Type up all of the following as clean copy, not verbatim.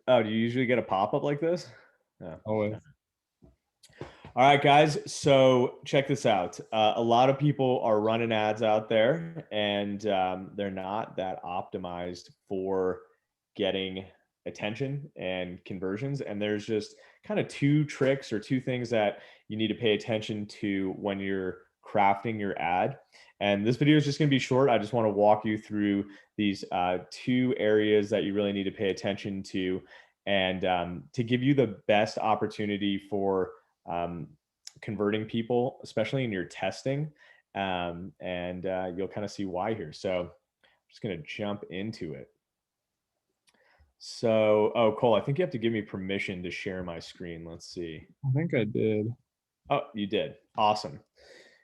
Oh, do you usually get a pop-up like this? Yeah. Always. All right, guys. So check this out. A lot of people are running ads out there, and they're not that optimized for getting attention and conversions. And there's just kind of two tricks or two things that you need to pay attention to when you're crafting your ad. And this video is just going to be short. I just want to walk you through these two areas that you really need to pay attention to, and to give you the best opportunity for um, converting people, especially in your testing. And you'll kind of see why here. So I'm just going to jump into it. So, oh, Cole, I think you have to give me permission to share my screen. Let's see. I think I did. Oh, you did. Awesome.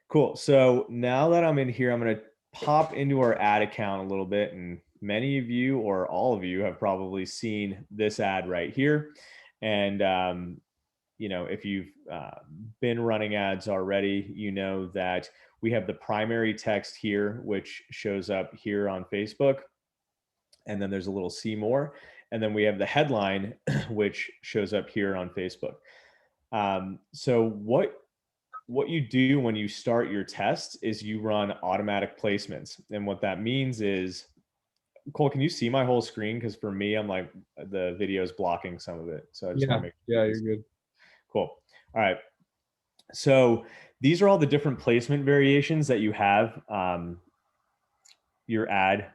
Cool. So now that I'm in here, I'm going to pop into our ad account a little bit. And many of you, or all of you, have probably seen this ad right here. And if you've been running ads already, you know that we have the primary text here, which shows up here on Facebook. And then there's a little see more. And then we have the headline, which shows up here on Facebook. So what you do when you start your test is you run automatic placements. And what that means is, Cole, can you see my whole screen? Because for me, I'm like, the video is blocking some of it. So I just want Yeah, to make yeah, sure. you're good. Cool. All right. So these are all the different placement variations that you have your ad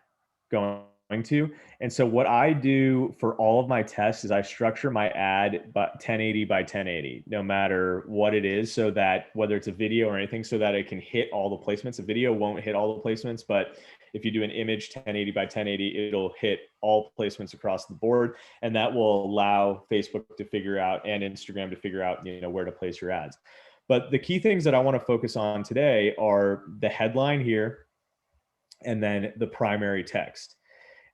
going to. And so what I do for all of my tests is I structure my ad by 1080 by 1080, no matter what it is, so that whether it's a video or anything, so that it can hit all the placements. A video won't hit all the placements, but if you do an image 1080 by 1080, it'll hit all placements across the board. And that will allow Facebook to figure out, and Instagram to figure out, where to place your ads. But the key things that I want to focus on today are the headline here, and then the primary text.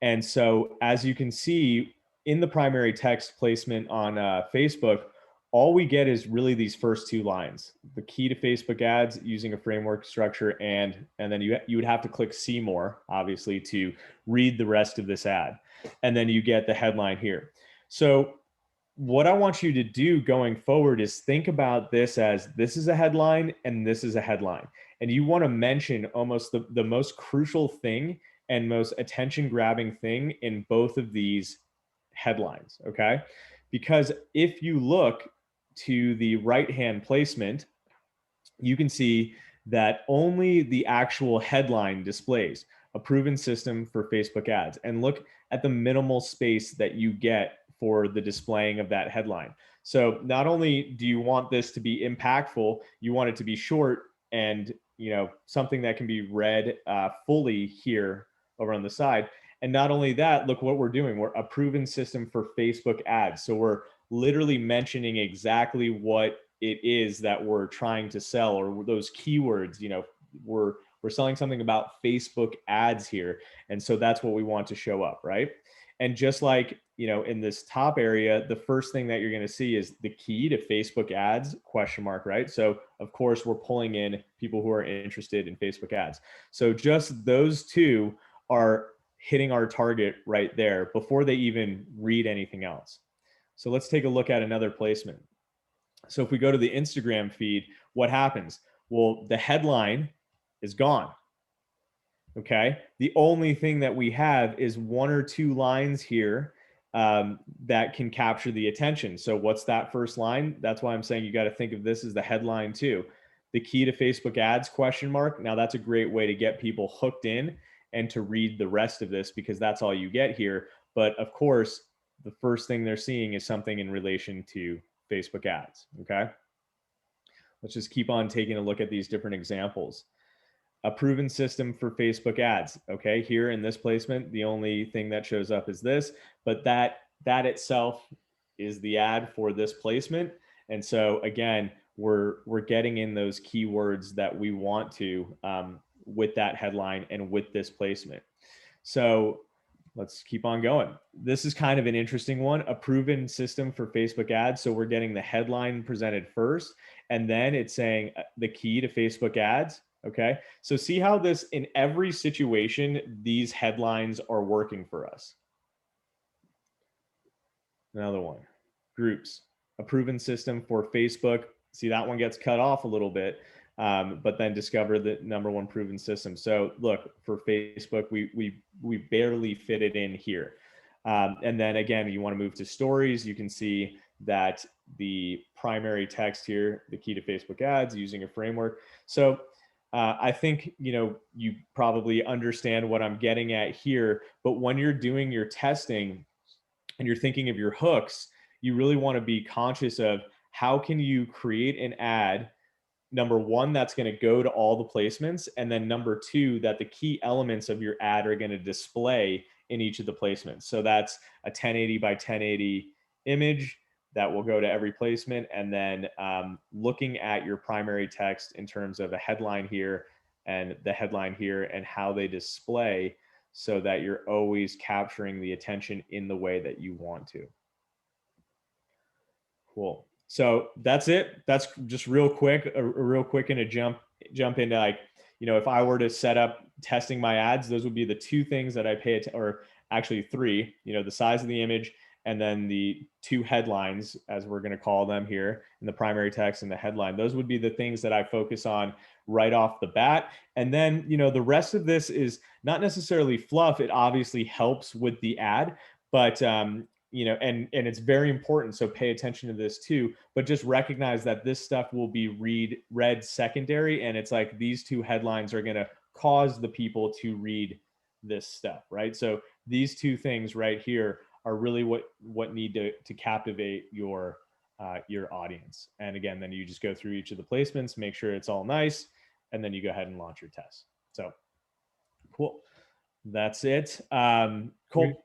And so, as you can see in the primary text placement on Facebook, all we get is really these first two lines: the key to Facebook ads using a framework structure, and then you would have to click see more, obviously, to read the rest of this ad. And then you get the headline here. So what I want you to do going forward is think about this as this is a headline and this is a headline. And you want to mention almost the most crucial thing and most attention grabbing thing in both of these headlines. Okay. Because if you look to the right hand placement, you can see that only the actual headline displays a proven system for Facebook ads. And look at the minimal space that you get for the displaying of that headline. So not only do you want this to be impactful, you want it to be short and something that can be read fully here over on the side. And not only that, look what we're doing. We're a proven system for Facebook ads. So we're literally mentioning exactly what it is that we're trying to sell, or those keywords. We're selling something about Facebook ads here, and so that's what we want to show up, right? And just like in this top area, the first thing that you're going to see is the key to Facebook ads question mark, right? So of course we're pulling in people who are interested in Facebook ads. So just those two are hitting our target right there before they even read anything else. So let's take a look at another placement. So if we go to the Instagram feed, what happens? Well, the headline is gone. Okay. The only thing that we have is one or two lines here that can capture the attention. So what's that first line? That's why I'm saying you got to think of this as the headline too. The key to Facebook ads question mark. Now that's a great way to get people hooked in and to read the rest of this, because that's all you get here. But of course, the first thing they're seeing is something in relation to Facebook ads. Okay. Let's just keep on taking a look at these different examples. A proven system for Facebook ads. Okay, here in this placement, the only thing that shows up is this, but that itself is the ad for this placement. And so again, we're getting in those keywords that we want to with that headline and with this placement. So let's keep on going. This is kind of an interesting one, a proven system for Facebook ads. So we're getting the headline presented first, and then it's saying the key to Facebook ads. Okay. So see how this, in every situation, these headlines are working for us. Another one, groups, a proven system for Facebook. See, that one gets cut off a little bit, but then discover the number one proven system. So look, for Facebook, we barely fit it in here. And then again, you want to move to stories. You can see that the primary text here, the key to Facebook ads, using a framework. So I think, you probably understand what I'm getting at here, but when you're doing your testing and you're thinking of your hooks, you really want to be conscious of how can you create an ad, number one, that's going to go to all the placements, and then number two, that the key elements of your ad are going to display in each of the placements. So that's a 1080 by 1080 image that will go to every placement, and then looking at your primary text in terms of a headline here and the headline here and how they display, so that you're always capturing the attention in the way that you want to. Cool. So that's it. That's just real quick, real quick, and a jump into, like, if I were to set up testing my ads, those would be the two things that I pay attention, or actually three, the size of the image, and then the two headlines, as we're going to call them here, in the primary text and the headline. Those would be the things that I focus on right off the bat. And then, the rest of this is not necessarily fluff. It obviously helps with the ad, but and it's very important. So pay attention to this too, but just recognize that this stuff will be read secondary. And it's like these two headlines are going to cause the people to read this stuff, right? So these two things right here are really what need to captivate your audience. And again, then you just go through each of the placements, make sure it's all nice, and then you go ahead and launch your test. So cool. That's it. Cool.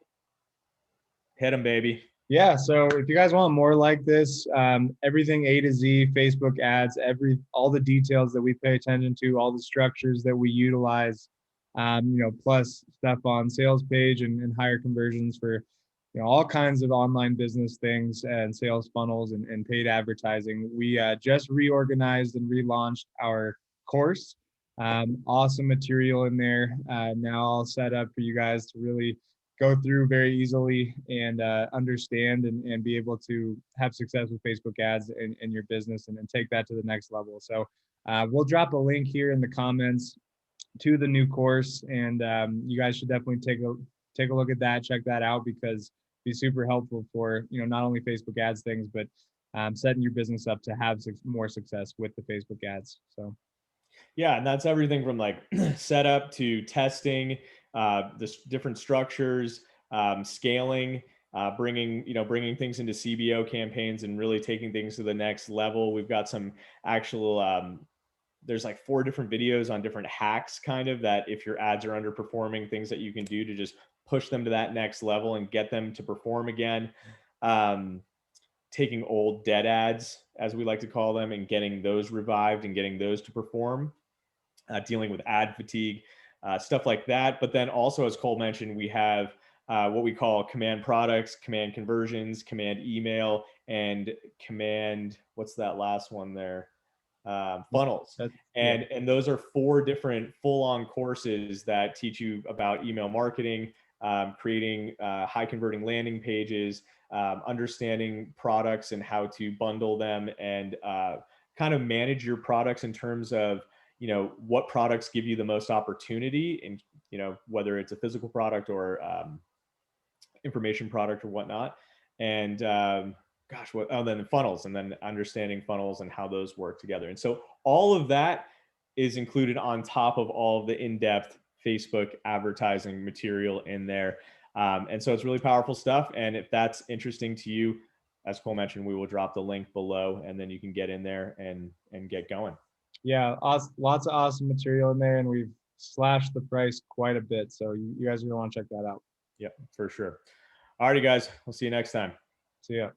Hit them, baby. Yeah. So if you guys want more like this, everything A to Z, Facebook ads, all the details that we pay attention to, all the structures that we utilize, plus stuff on sales page and higher conversions for, all kinds of online business things and sales funnels and paid advertising. We just reorganized and relaunched our course. Awesome material in there, now all set up for you guys to really go through very easily and understand and be able to have success with Facebook ads in your business and take that to the next level. So we'll drop a link here in the comments to the new course, and you guys should definitely take a look at that, check that out, because it'd be super helpful for not only Facebook ads things, but setting your business up to have more success with the Facebook ads. So yeah, and that's everything from like setup to testing, the different structures, scaling, bringing things into CBO campaigns and really taking things to the next level. We've got some actual, there's like 4 different videos on different hacks, kind of, that if your ads are underperforming, things that you can do to just push them to that next level and get them to perform again. Taking old dead ads, as we like to call them, and getting those revived and getting those to perform. Dealing with ad fatigue, stuff like that. But then also, as Cole mentioned, we have what we call command products, command conversions, command email, and command, what's that last one there? Funnels. And those are 4 different full-on courses that teach you about email marketing, creating high converting landing pages, understanding products and how to bundle them, and kind of manage your products in terms of what products give you the most opportunity, and whether it's a physical product or information product or whatnot. And then the funnels, and then understanding funnels and how those work together. And so all of that is included on top of all of the in-depth Facebook advertising material in there. And so it's really powerful stuff. And if that's interesting to you, as Cole mentioned, we will drop the link below, and then you can get in there and get going. Yeah, lots of awesome material in there, and we've slashed the price quite a bit. So you guys are going to want to check that out. Yep, for sure. All righty, guys. We'll see you next time. See ya.